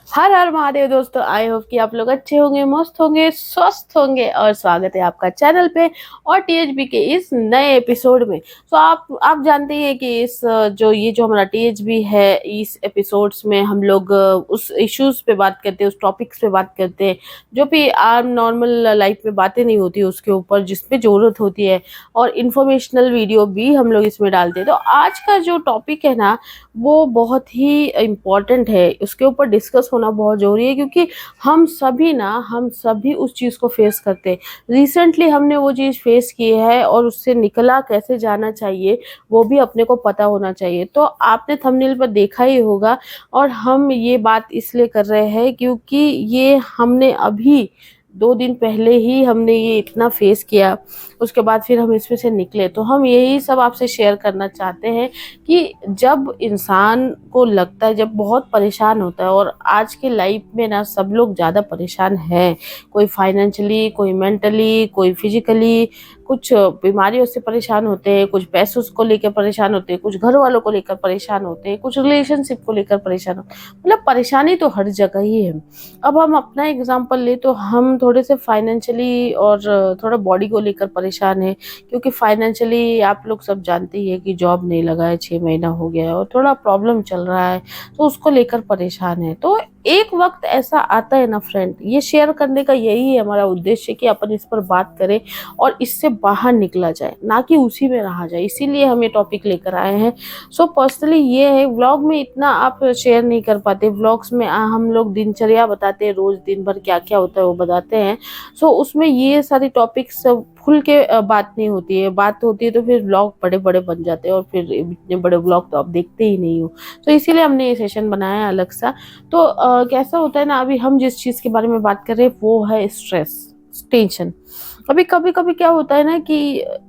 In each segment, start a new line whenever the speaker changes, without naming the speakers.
हर हर महादेव दोस्तों, I hope कि आप लोग अच्छे होंगे, मस्त होंगे, स्वस्थ होंगे और स्वागत है आपका चैनल पे और टीएचबी के इस नए एपिसोड में। तो आप जानते ही हैं कि जो हमारा टीएचबी है, इस एपिसोड्स में हम लोग उस इश्यूज पे बात करते हैं, उस टॉपिक्स पे बात करते हैं जो भी आम नॉर्मल लाइफ में बातें नहीं होती उसके ऊपर जिस पे जरूरत होती है, और इन्फॉर्मेशनल वीडियो भी हम लोग इसमें डालते हैं। तो आज का जो टॉपिक है ना, वो बहुत ही इम्पोर्टेंट है, उसके ऊपर डिस्कस होना बहुत ज़रूरी है, क्योंकि हम सभी उस चीज़ को फेस करते हैं। रिसेंटली हमने वो चीज़ फेस की है और उससे निकला कैसे जाना चाहिए वो भी अपने को पता होना चाहिए। तो आपने थंबनेल पर देखा ही होगा, और हम ये बात इसलिए कर रहे हैं क्योंकि ये हमने अभी 2 दिन पहले ही हमने ये इतना फेस किया, उसके बाद फिर हम इसमें से निकले। तो हम यही सब आपसे शेयर करना चाहते हैं कि जब इंसान को लगता है, जब बहुत परेशान होता है, और आज के लाइफ में ना सब लोग ज़्यादा परेशान हैं, कोई फाइनेंशियली, कोई मेंटली, कोई फिजिकली, कुछ बीमारियों से परेशान होते हैं, कुछ पैसों को लेकर परेशान होते हैं, कुछ घर वालों को लेकर परेशान होते हैं, कुछ रिलेशनशिप को लेकर परेशान होते हैं। मतलब परेशानी तो हर जगह ही है। अब हम अपना एग्जांपल ले तो हम थोड़े से फाइनेंशियली और थोड़ा बॉडी को लेकर परेशान है, क्योंकि फाइनेंशियली आप लोग सब जानते ही है कि जॉब नहीं लगा है, 6 महीना हो गया है और थोड़ा प्रॉब्लम चल रहा है, तो उसको लेकर परेशान है। तो एक वक्त ऐसा आता है ना फ्रेंड, ये शेयर करने का यही है हमारा उद्देश्य कि अपन इस पर बात करें और इससे बाहर निकला जाए, ना कि उसी में रहा जाए। इसीलिए हम ये टॉपिक लेकर आए हैं। सो पर्सनली ये है, व्लॉग में इतना आप शेयर नहीं कर पाते। व्लॉग्स में हम लोग दिनचर्या बताते हैं, रोज दिन भर क्या क्या होता है वो बताते हैं। सो उसमें ये सारी टॉपिक्स सब खुल के बात नहीं होती है। बात होती है तो फिर व्लॉग बड़े बड़े बन जाते हैं, और फिर इतने बड़े व्लॉग तो आप देखते ही नहीं हो। तो इसीलिए हमने ये सेशन बनाया है अलग सा। तो कैसा होता है ना, अभी हम जिस चीज़ के बारे में बात कर रहे हैं वो है स्ट्रेस, टेंशन। अभी कभी कभी क्या होता है ना कि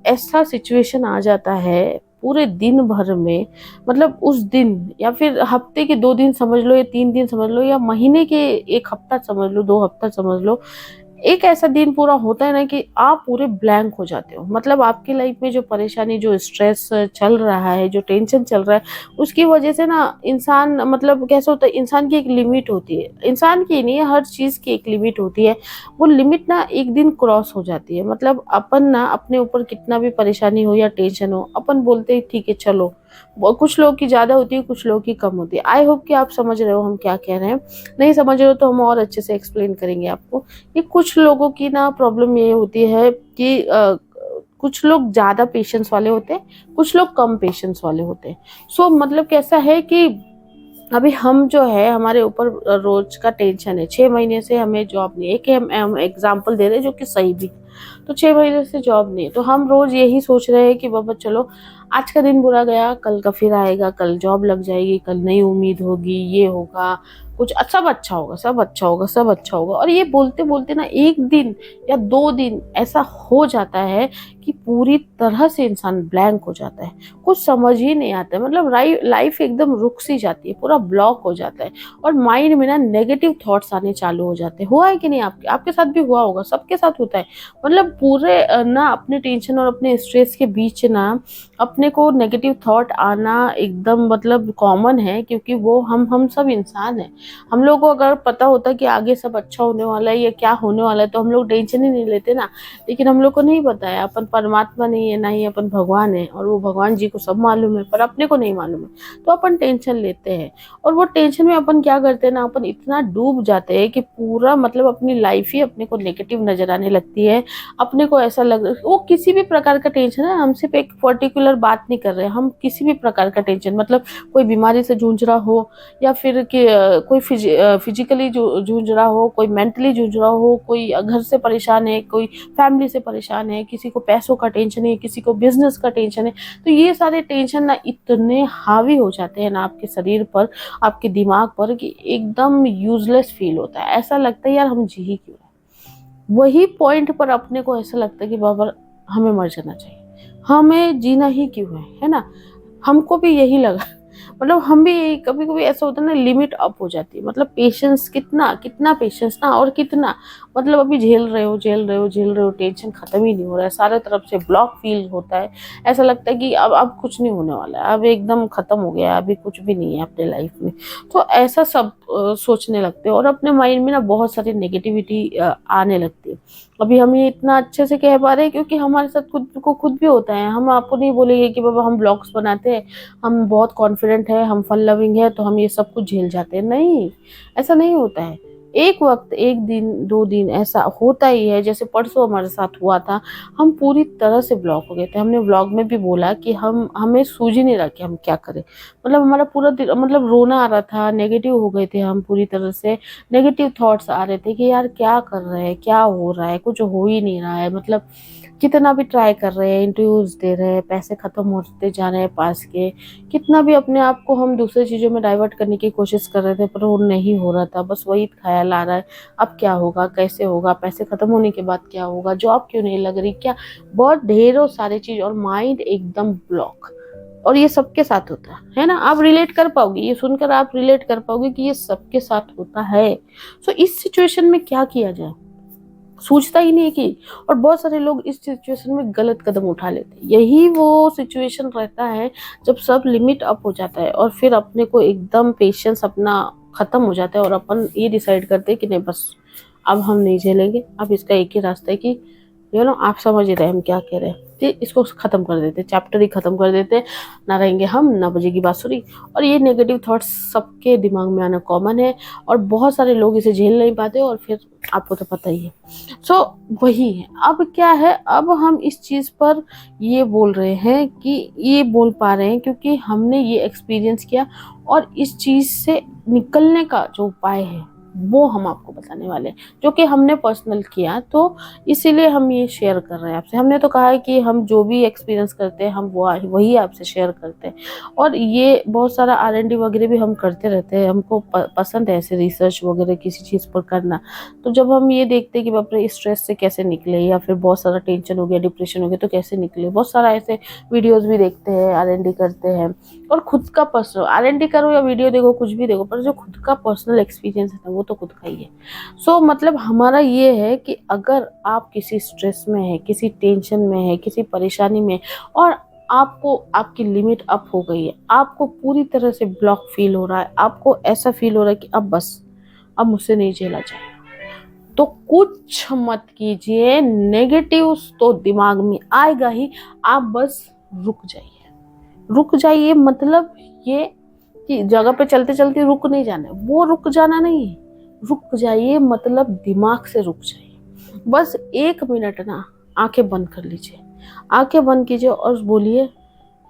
ऐसा सिचुएशन आ जाता है पूरे दिन भर में, मतलब उस दिन या फिर हफ्ते के 2 दिन समझ लो, या 3 दिन समझ लो, या महीने के 1 हफ्ता समझ लो, 2 हफ्ता समझ लो। एक ऐसा दिन पूरा होता है ना कि आप पूरे ब्लैंक हो जाते हो। मतलब आपकी लाइफ में जो परेशानी, जो स्ट्रेस चल रहा है, जो टेंशन चल रहा है, उसकी वजह से ना इंसान, मतलब कैसा होता है, इंसान की एक लिमिट होती है। इंसान की नहीं है, हर चीज़ की एक लिमिट होती है। वो लिमिट ना एक दिन क्रॉस हो जाती है। मतलब अपन ना अपने ऊपर कितना भी परेशानी हो या टेंशन हो, अपन बोलते हैं ठीक है चलो। कुछ लोग की ज़्यादा होती है, कुछ लोग की कम होती है। आई होप कि आप समझ रहे हो हम क्या कह रहे हैं। नहीं समझ रहे हो तो हम और अच्छे से एक्सप्लेन करेंगे आपको। ये कुछ लोगों की ना प्रॉब्लम ये होती है कि कुछ लोग ज़्यादा पेशेंस वाले होते हैं, कुछ लोग कम पेशेंस वाले होते हैं। सो मतलब कैसा है कि अभी हम जो है, हमारे ऊपर रोज का टेंशन है। 6 महीने से हमें जॉब नहीं है, एक हम एग्जाम्पल दे रहे हैं जो कि सही भी। तो 6 महीने से जॉब नहीं है, तो हम रोज यही सोच रहे हैं कि बाबा चलो, आज का दिन बुरा गया, कल का फिर आएगा, कल जॉब लग जाएगी, कल नई उम्मीद होगी, ये होगा, कुछ सब अच्छा होगा, सब अच्छा होगा, सब अच्छा होगा। और ये बोलते बोलते ना 1 दिन या 2 दिन ऐसा हो जाता है कि पूरी तरह से इंसान ब्लैंक हो जाता है, कुछ समझ ही नहीं आता है। मतलब लाइफ एकदम रुक सी जाती है, पूरा ब्लॉक हो जाता है, और माइंड में ना नेगेटिव थॉट्स आने चालू हो जाते हैं। हुआ है कि नहीं, आपके साथ भी हुआ होगा, सबके साथ होता है। मतलब पूरे ना अपने टेंशन और अपने स्ट्रेस के बीच ना अपने को नेगेटिव थॉट आना एकदम मतलब कॉमन है, क्योंकि वो हम सब इंसान हैं। हम लोग को अगर पता होता कि आगे सब अच्छा होने वाला है या क्या होने वाला है, तो हम लोग टेंशन ही नहीं लेते ना। लेकिन हम लोग को नहीं पता है, अपन परमात्मा नहीं है, ना ही अपन भगवान है, और वो भगवान जी को सब मालूम है, पर अपने को नहीं मालूम है। तो अपन टेंशन लेते हैं, और वो टेंशन में अपन क्या करते हैं ना, अपन इतना डूब जाते हैं कि पूरा मतलब अपनी लाइफ ही अपने को नेगेटिव नजर आने लगती है। अपने को ऐसा लग, वो किसी भी प्रकार का टेंशन है, हम सिर्फ एक पर्टिकुलर बात नहीं कर रहे हैं, हम किसी भी प्रकार का टेंशन, मतलब कोई बीमारी से जूझ रहा हो, या फिर कि कोई फिजिकली जूझ रहा हो, कोई मेंटली जूझ रहा हो, कोई घर से परेशान है, कोई फैमिली से परेशान है, किसी को पैसों का टेंशन है, किसी को बिजनेस का टेंशन है। तो ये सारे टेंशन ना इतने हावी हो जाते हैं ना आपके शरीर पर, आपके दिमाग पर, कि एकदम यूजलेस फील होता है। ऐसा लगता है यार हम जी ही क्यों रहे हैं। वही पॉइंट पर अपने को ऐसा लगता है कि बाबा हमें मर जाना चाहिए, हमें जीना ही क्यों है ना। हमको भी यही लगा, मतलब हम भी कभी कभी ऐसा होता है ना, लिमिट अप हो जाती है। मतलब पेशेंस, कितना कितना पेशेंस ना, और कितना, मतलब अभी झेल रहे हो झेल रहे हो झेल रहे हो, टेंशन खत्म ही नहीं हो रहा है, सारे तरफ से ब्लॉक फील होता है। ऐसा लगता है कि अब कुछ नहीं होने वाला है, अब एकदम खत्म हो गया, अभी कुछ भी नहीं है अपने लाइफ में। तो ऐसा सब सोचने लगते हैं, और अपने माइंड में ना बहुत सारी नेगेटिविटी आने लगती है। अभी हम ये इतना अच्छे से कह पा रहे हैं क्योंकि हमारे साथ खुद को खुद भी होता है। हम आपको नहीं बोलेंगे कि बाबा हम ब्लॉग्स बनाते हैं, हम बहुत कॉन्फिडेंट है, हम फन लविंग है, तो हम ये सब कुछ झेल जाते हैं। नहीं, ऐसा नहीं होता है। एक वक्त, एक दिन, 2 दिन ऐसा होता ही है। जैसे परसों हमारे साथ हुआ था, हम पूरी तरह से ब्लॉक हो गए थे। हमने व्लॉग में भी बोला कि हमें सूझ ही नहीं रहा कि हम क्या करें। मतलब हमारा पूरा दिन, मतलब रोना आ रहा था, नेगेटिव हो गए थे हम पूरी तरह से। नेगेटिव थॉट्स आ रहे थे कि यार क्या कर रहे हैं, क्या हो रहा है, कुछ हो ही नहीं रहा है। मतलब कितना भी ट्राई कर रहे हैं, इंटरव्यूज दे रहे हैं, पैसे खत्म होते जा रहे हैं पास के, कितना भी अपने आप को हम दूसरी चीजों में डाइवर्ट करने की कोशिश कर रहे थे, पर वो नहीं हो रहा था। बस वही ख्याल आ रहा है, अब क्या होगा, कैसे होगा, पैसे खत्म होने के बाद क्या होगा, जॉब क्यों नहीं लग रही, क्या, बहुत ढेरों सारी चीज, और माइंड एकदम ब्लॉक। और ये सबके साथ होता है ना। आप रिलेट कर पाओगे, ये सुनकर आप रिलेट कर पाओगे कि ये सबके साथ होता है। सो इस सिचुएशन में क्या किया जाए, सूझता ही नहीं है कि। और बहुत सारे लोग इस सिचुएशन में गलत कदम उठा लेते हैं। यही वो सिचुएशन रहता है जब सब लिमिट अप हो जाता है, और फिर अपने को एकदम पेशेंस अपना खत्म हो जाता है, और अपन ये डिसाइड करते हैं कि नहीं, बस अब हम नहीं झेलेंगे। अब इसका एक ही रास्ता है कि आप समझ ही रहे हम क्या कह रहे हैं, ठीक, इसको खत्म कर देते, चैप्टर ही खत्म कर देते। ना रहेंगे हम, ना बजेगी बांसुरी। और ये नेगेटिव थॉट्स सबके दिमाग में आना कॉमन है, और बहुत सारे लोग इसे झेल नहीं पाते, और फिर आपको तो पता ही है। सो वही है। अब क्या है, अब हम इस चीज पर ये बोल रहे हैं कि ये बोल पा रहे हैं क्योंकि हमने ये एक्सपीरियंस किया, और इस चीज से निकलने का जो उपाय है वो हम आपको बताने वाले हैं, जो कि हमने पर्सनल किया। तो इसीलिए हम ये शेयर कर रहे हैं आपसे। हमने तो कहा है कि हम जो भी एक्सपीरियंस करते हैं हम वो वही आपसे शेयर करते हैं। और ये बहुत सारा R&D वगैरह भी हम करते रहते हैं, हमको पसंद है ऐसे रिसर्च वगैरह किसी चीज़ पर करना। तो जब हम ये देखते हैं कि अपने स्ट्रेस से कैसे निकले, या फिर बहुत सारा टेंशन हो गया, डिप्रेशन हो गया, तो कैसे निकले, बहुत सारा ऐसे वीडियोज़ भी देखते हैं, R&D करते हैं। और खुद का पर्सनल R&D करो या वीडियो देखो, कुछ भी देखो, पर जो खुद का पर्सनल एक्सपीरियंस है ना, वो तो खुद का ही है। सो मतलब हमारा ये है कि अगर आप किसी स्ट्रेस में है, किसी टेंशन में है, किसी परेशानी में, और आपको आपकी लिमिट अप हो गई है, आपको पूरी तरह से ब्लॉक फील हो रहा है, आपको ऐसा फील हो रहा है कि अब बस, अब मुझसे नहीं झेला जाएगा, तो कुछ मत कीजिए। नेगेटिव तो दिमाग में आएगा ही, आप बस रुक जाइए। रुक जाइए मतलब ये कि जगह पे चलते चलते रुक नहीं जाना है, वो रुक जाना नहीं है। रुक जाइए मतलब दिमाग से रुक जाइए। बस 1 मिनट ना आंखें बंद कर लीजिए, आंखें बंद कीजिए और बोलिए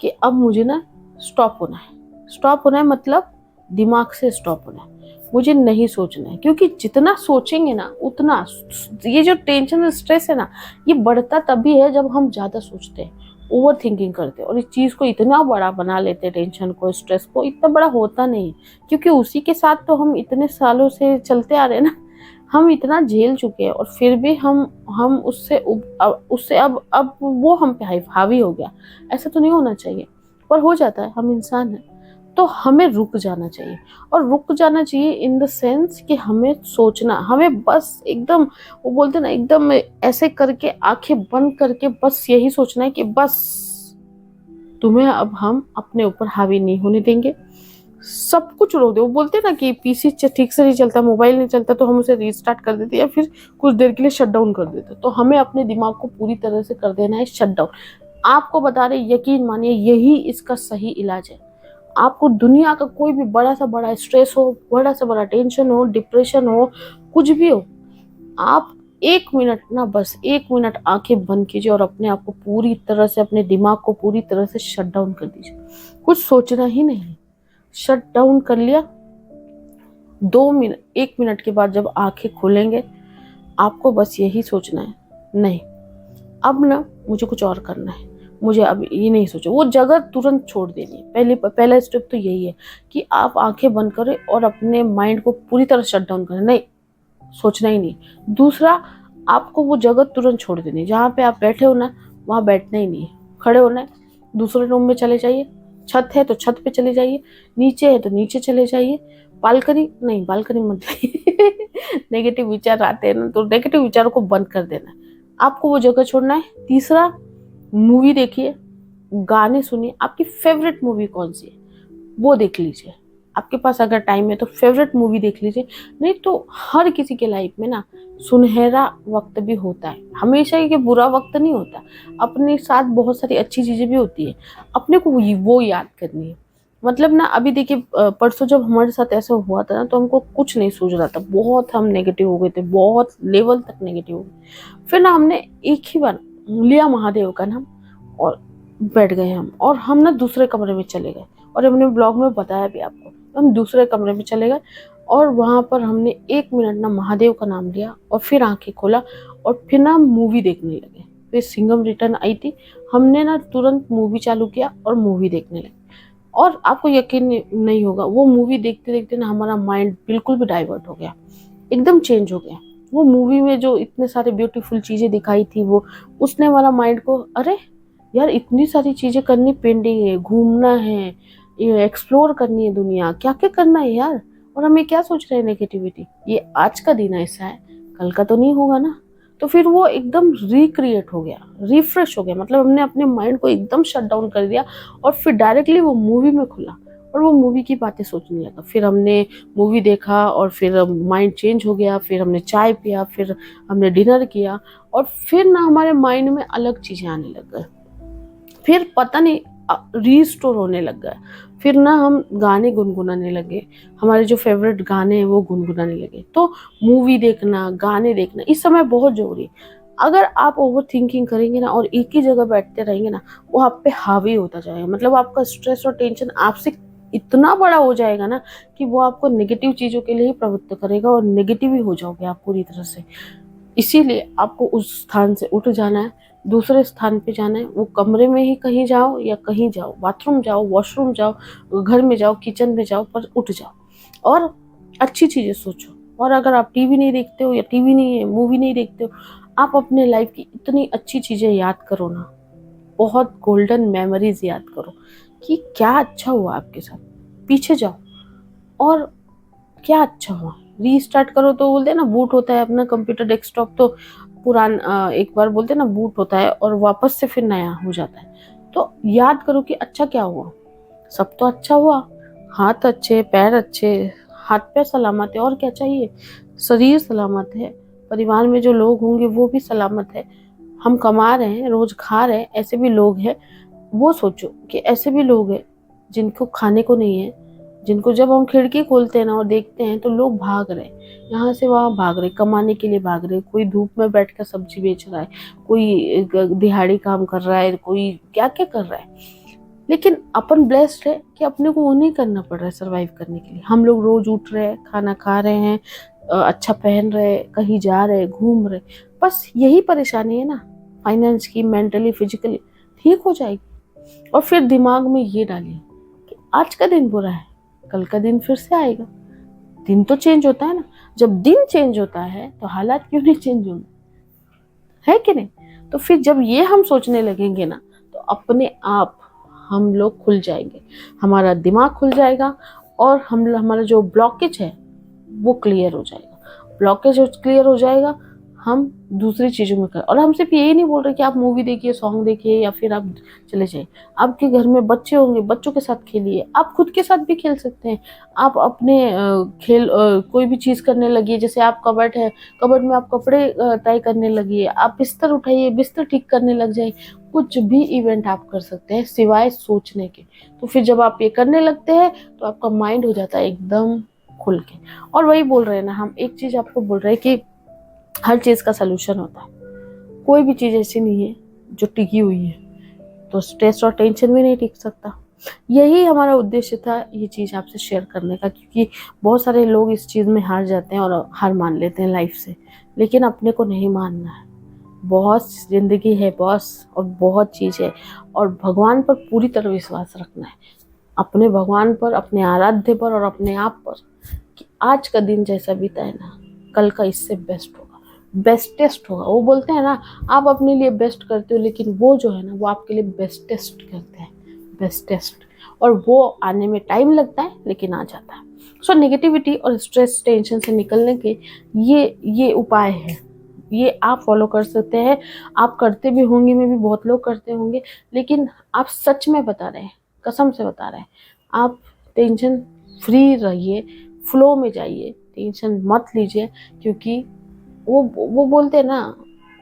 कि अब मुझे ना स्टॉप होना है। स्टॉप होना है मतलब दिमाग से स्टॉप होना है, मुझे नहीं सोचना है। क्योंकि जितना सोचेंगे ना उतना ये जो टेंशन और स्ट्रेस है ना, ये बढ़ता तभी है जब हम ज़्यादा सोचते हैं, ओवर थिंकिंग करते हैं, और इस चीज़ को इतना बड़ा बना लेते हैं, टेंशन को, स्ट्रेस को। इतना बड़ा होता नहीं, क्योंकि उसी के साथ तो हम इतने सालों से चलते आ रहे हैं ना, हम इतना झेल चुके हैं, और फिर भी हम उससे अब वो हम पे हावी हो गया। ऐसा तो नहीं होना चाहिए, पर हो जाता है, हम इंसान हैं। तो हमें रुक जाना चाहिए, और रुक जाना चाहिए इन द सेंस कि हमें सोचना, हमें बस एकदम, वो बोलते ना, एकदम ऐसे करके आंखें बंद करके बस यही सोचना है कि बस तुम्हें अब हम अपने ऊपर हावी नहीं होने देंगे। सब कुछ रोक दे। वो बोलते ना कि पीसी ठीक से नहीं चलता, मोबाइल नहीं चलता, तो हम उसे रीस्टार्ट कर देते या फिर कुछ देर के लिए शट डाउन कर देते। तो हमें अपने दिमाग को पूरी तरह से कर देना है शट डाउन। आपको बता रहे, यकीन मानिए, यही इसका सही इलाज है। आपको दुनिया का कोई भी बड़ा सा बड़ा स्ट्रेस हो, बड़ा सा बड़ा टेंशन हो, डिप्रेशन हो, कुछ भी हो, आप 1 मिनट ना, बस 1 मिनट आंखें बंद कीजिए और अपने आप को पूरी तरह से, अपने दिमाग को पूरी तरह से शट डाउन कर दीजिए। कुछ सोचना ही नहीं, शट डाउन कर लिया। 2 मिनट, 1 मिनट के बाद जब आंखें खोलेंगे, आपको बस यही सोचना है, नहीं अब ना मुझे कुछ और करना है, मुझे अब ये नहीं सोचो। वो जगह तुरंत छोड़ देनी है। पहला स्टेप तो यही है कि आप आंखें बंद करें और अपने माइंड को पूरी तरह शट डाउन करें, नहीं सोचना ही नहीं। दूसरा, आपको वो जगह तुरंत छोड़ देनी है। जहाँ पे आप बैठे हो ना, वहाँ बैठना ही नहीं है, खड़े होना है, दूसरे रूम में चले जाइए, छत है तो छत पे चले जाइए, नीचे है तो नीचे चले जाइए, बालकनी नहीं, बालकनी मत जाइए। नेगेटिव विचार आते हैं ना, तो नेगेटिव विचारों को बंद कर देना है, आपको वो जगह छोड़ना है। तीसरा, मूवी देखिए, गाने सुनिए। आपकी फेवरेट मूवी कौन सी है वो देख लीजिए, आपके पास अगर टाइम है तो फेवरेट मूवी देख लीजिए। नहीं तो हर किसी के लाइफ में ना सुनहरा वक्त भी होता है, हमेशा ये बुरा वक्त नहीं होता, अपने साथ बहुत सारी अच्छी चीजें भी होती है, अपने को वो याद करनी है। मतलब ना अभी देखिए, परसों जब हमारे साथ ऐसा हुआ था ना, तो हमको कुछ नहीं सूझ रहा था, बहुत हम नेगेटिव हो गए थे, बहुत लेवल तक नेगेटिव हो गए। फिर ना हमने एक ही बार लिया महादेव का नाम और बैठ गए हम, और ना दूसरे कमरे में चले गए, और हमने ब्लॉग में बताया भी आपको, हम दूसरे कमरे में चले गए और वहां पर हमने 1 मिनट ना महादेव का नाम लिया, और फिर आंखें खोला, और फिर ना मूवी देखने लगे। फिर सिंघम रिटर्न आई थी, हमने ना तुरंत मूवी चालू किया और मूवी देखने लगे। और आपको यकीन नहीं होगा, वो मूवी देखते देखते ना हमारा माइंड बिल्कुल भी डाइवर्ट हो गया, एकदम चेंज हो गया। वो मूवी में जो इतने सारे ब्यूटीफुल चीजें दिखाई थी, वो उसने हमारा माइंड को, अरे यार इतनी सारी चीजें करनी पेंडिंग है, घूमना है, ये एक्सप्लोर करनी है दुनिया, क्या क्या करना है यार, और हमें क्या सोच रहे हैं नेगेटिविटी, ये आज का दिन ऐसा है, कल का तो नहीं होगा ना। तो फिर वो एकदम रिक्रिएट हो गया, रिफ्रेश हो गया, मतलब हमने अपने माइंड को एकदम शट डाउन कर दिया, और फिर डायरेक्टली वो मूवी में खुला और वो मूवी की बातें सोचने लगा। फिर हमने मूवी देखा और फिर माइंड चेंज हो गया, फिर हमने चाय पिया, फिर हमने डिनर किया, और फिर ना हमारे माइंड में अलग चीजें आने लग गए, फिर पता नहीं रीस्टोर होने लग गया। फिर ना हम गाने गुनगुनाने लगे, हमारे जो फेवरेट गाने हैं वो गुनगुनाने लगे। तो मूवी देखना, गाने देखना इस समय बहुत जरूरी है। अगर आप ओवर थिंकिंग करेंगे ना और एक ही जगह बैठते रहेंगे ना, वो आप पे हावी होता जाएगा, मतलब आपका स्ट्रेस और टेंशन आपसे इतना बड़ा हो जाएगा ना कि वो आपको नेगेटिव चीजों के लिए ही प्रवृत्त करेगा, और नेगेटिव ही हो जाओगे आप पूरी तरह से। इसीलिए आपको उस स्थान से उठ जाना है, दूसरे स्थान पे जाना है। वो कमरे में ही कहीं जाओ या कहीं जाओ, बाथरूम जाओ, वॉशरूम जाओ, घर में जाओ, किचन में जाओ, पर उठ जाओ और अच्छी चीजें सोचो। और अगर आप टीवी नहीं देखते हो, या टीवी नहीं है, मूवी नहीं देखते हो, आप अपने लाइफ की इतनी अच्छी चीजें याद करो ना, बहुत गोल्डन मेमोरीज याद करो कि क्या अच्छा हुआ आपके साथ, पीछे जाओ और क्या अच्छा हुआ, रीस्टार्ट करो। तो बोलते हैं ना बूट होता है अपना कंप्यूटर डेस्कटॉप, तो एक बार बोलते हैं ना बूट होता है और वापस से फिर नया हो जाता है। तो याद करो कि अच्छा क्या हुआ, सब तो अच्छा हुआ, हाथ अच्छे, पैर अच्छे, हाथ पैर सलामत है, और क्या चाहिए, शरीर सलामत है, परिवार में जो लोग होंगे वो भी सलामत है, हम कमा रहे हैं, रोज खा रहे हैं, ऐसे भी लोग हैं। वो सोचो कि ऐसे भी लोग हैं जिनको खाने को नहीं है, जिनको जब हम खिड़की खोलते हैं ना और देखते हैं तो लोग भाग रहे हैं, यहाँ से वहां भाग रहे, कमाने के लिए भाग रहे, कोई धूप में बैठकर सब्जी बेच रहा है, कोई दिहाड़ी काम कर रहा है, कोई क्या क्या कर रहा है। लेकिन अपन ब्लेस्ड है कि अपने को वो नहीं करना पड़ रहा है सर्वाइव करने के लिए। हम लोग रोज उठ रहे हैं, खाना खा रहे हैं, अच्छा पहन रहे, कहीं जा रहे, घूम रहे। बस यही परेशानी है ना, फाइनेंस की, मेंटली, फिजिकली, ठीक हो जाएगी। और फिर दिमाग में ये डालिए कि आज का दिन बुरा है, कल का दिन फिर से आएगा। दिन तो चेंज होता है ना, जब दिन चेंज होता है तो हालात क्यों नहीं चेंज होंगे, है कि नहीं। तो फिर जब ये हम सोचने लगेंगे ना, तो अपने आप हम लोग खुल जाएंगे, हमारा दिमाग खुल जाएगा, और हमारा जो ब्लॉकेज है वो क्लियर हो जाएगा। ब्लॉकेज क्लियर हो जाएगा, हम दूसरी चीजों में कर। और हम सिर्फ यही नहीं बोल रहे कि आप मूवी देखिए, सॉन्ग देखिए, या फिर आप चले जाइए। आपके घर में बच्चे होंगे, बच्चों के साथ खेलिए, आप खुद के साथ भी खेल सकते हैं। आप अपने कोई भी चीज करने लगिए, जैसे आप कबर्ड है, कबर्ड में आप कपड़े तय करने लगिए, आप बिस्तर उठाइए, बिस्तर ठीक करने लग जाइए। कुछ भी इवेंट आप कर सकते हैं सिवाय सोचने के। तो फिर जब आप ये करने लगते हैं तो आपका माइंड हो जाता है एकदम खुल के। और वही बोल रहे हैं ना हम, एक चीज आपको बोल रहे हैं कि हर चीज का सलूशन होता है, कोई भी चीज ऐसी नहीं है जो टिकी हुई है, तो स्ट्रेस और टेंशन भी नहीं टिक सकता। यही हमारा उद्देश्य था ये चीज आपसे शेयर करने का, क्योंकि बहुत सारे लोग इस चीज में हार जाते हैं और हार मान लेते हैं लाइफ से, लेकिन अपने को नहीं मानना है। बहुत जिंदगी है बॉस, और बहुत चीज है, और भगवान पर पूरी तरह विश्वास रखना है, अपने भगवान पर, अपने आराध्य पर, और अपने आप पर, कि आज का दिन जैसा बीता है ना, कल का इससे बेस्ट होगा, बेस्टेस्ट होगा। वो बोलते हैं ना, आप अपने लिए बेस्ट करते हो, लेकिन वो जो है ना वो आपके लिए बेस्टेस्ट करते हैं, बेस्टेस्ट, और वो आने में टाइम लगता है लेकिन आ जाता है। सो नेगेटिविटी और स्ट्रेस टेंशन से निकलने के ये उपाय है, ये आप फॉलो कर सकते हैं। आप करते भी होंगे, में भी बहुत लोग करते होंगे, लेकिन आप सच में बता रहे हैं, कसम से बता रहे हैं, आप टेंशन फ्री रहिए, फ्लो में जाइए, टेंशन मत लीजिए, क्योंकि वो बोलते हैं ना,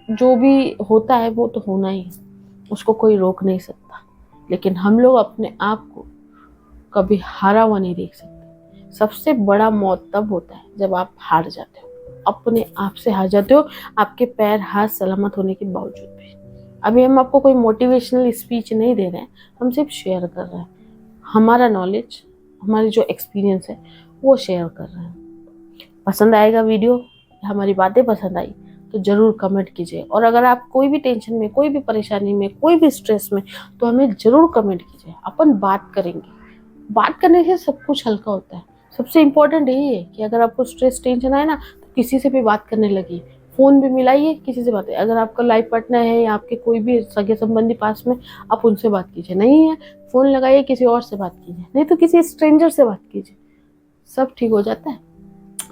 जो भी होता है वो तो होना ही है, उसको कोई रोक नहीं सकता। लेकिन हम लोग अपने आप को कभी हारा हुआ नहीं देख सकते। सबसे बड़ा मौत तब होता है जब आप हार जाते हो, अपने आप से हार जाते हो, आपके पैर हाथ सलामत होने के बावजूद भी। अभी हम आपको कोई मोटिवेशनल स्पीच नहीं दे रहे हैं, हम सिर्फ शेयर कर रहे हैं हमारा नॉलेज, हमारी जो एक्सपीरियंस है वो शेयर कर रहे हैं। पसंद आएगा वीडियो, हमारी बातें पसंद आई तो ज़रूर कमेंट कीजिए, और अगर आप कोई भी टेंशन में, कोई भी परेशानी में, कोई भी स्ट्रेस में, तो हमें ज़रूर कमेंट कीजिए। अपन बात करेंगे, बात करने से सब कुछ हल्का होता है। सबसे इम्पोर्टेंट यही है कि अगर आपको स्ट्रेस टेंशन आए ना, तो किसी से भी बात करने लगिए, फ़ोन भी मिलाइए, किसी से बात। अगर आपका लाइफ पार्टनर है या आपके कोई भी सगे संबंधी पास में, आप उनसे बात कीजिए। नहीं है, फ़ोन लगाइए, किसी और से बात कीजिए, नहीं तो किसी स्ट्रेंजर से बात कीजिए, सब ठीक हो जाता है।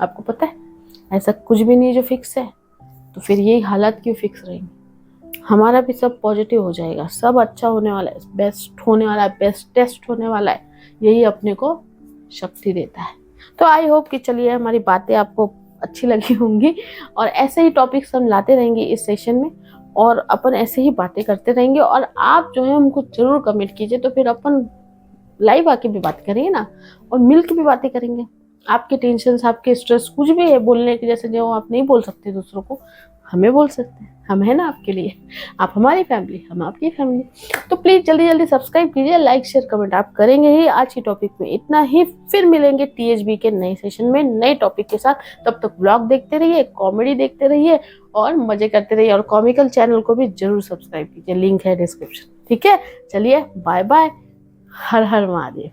आपको पता है ऐसा कुछ भी नहीं जो फिक्स है, तो फिर यही हालात क्यों फिक्स रहेंगे। हमारा भी सब पॉजिटिव हो जाएगा, सब अच्छा होने वाला है, बेस्ट होने वाला है, बेस्टेस्ट होने वाला है। यही अपने को शक्ति देता है। तो आई होप कि चलिए हमारी बातें आपको अच्छी लगी होंगी, और ऐसे ही टॉपिक्स हम लाते रहेंगे इस सेशन में, और अपन ऐसे ही बातें करते रहेंगे। और आप जो है हमको जरूर कमेंट कीजिए, तो फिर अपन लाइव आके भी बात करेंगे ना, और मिल के भी बातें करेंगे। आपके टेंशन, आपके स्ट्रेस कुछ भी है बोलने के जैसे, जो आप नहीं बोल सकते दूसरों को, हमें बोल सकते हैं, हम है ना आपके लिए। आप हमारी फैमिली, हम आपकी फैमिली। तो प्लीज़ जल्दी जल्दी सब्सक्राइब कीजिए, लाइक शेयर कमेंट आप करेंगे ही। आज की टॉपिक में इतना ही, फिर मिलेंगे टीएचबी के नए सेशन में नए टॉपिक के साथ। तब तक व्लॉग देखते रहिए, कॉमेडी देखते रहिए और मजे करते रहिए, और कॉमिकल चैनल को भी जरूर सब्सक्राइब कीजिए, लिंक है डिस्क्रिप्शन। ठीक है, चलिए बाय बाय, हर हर महादेव।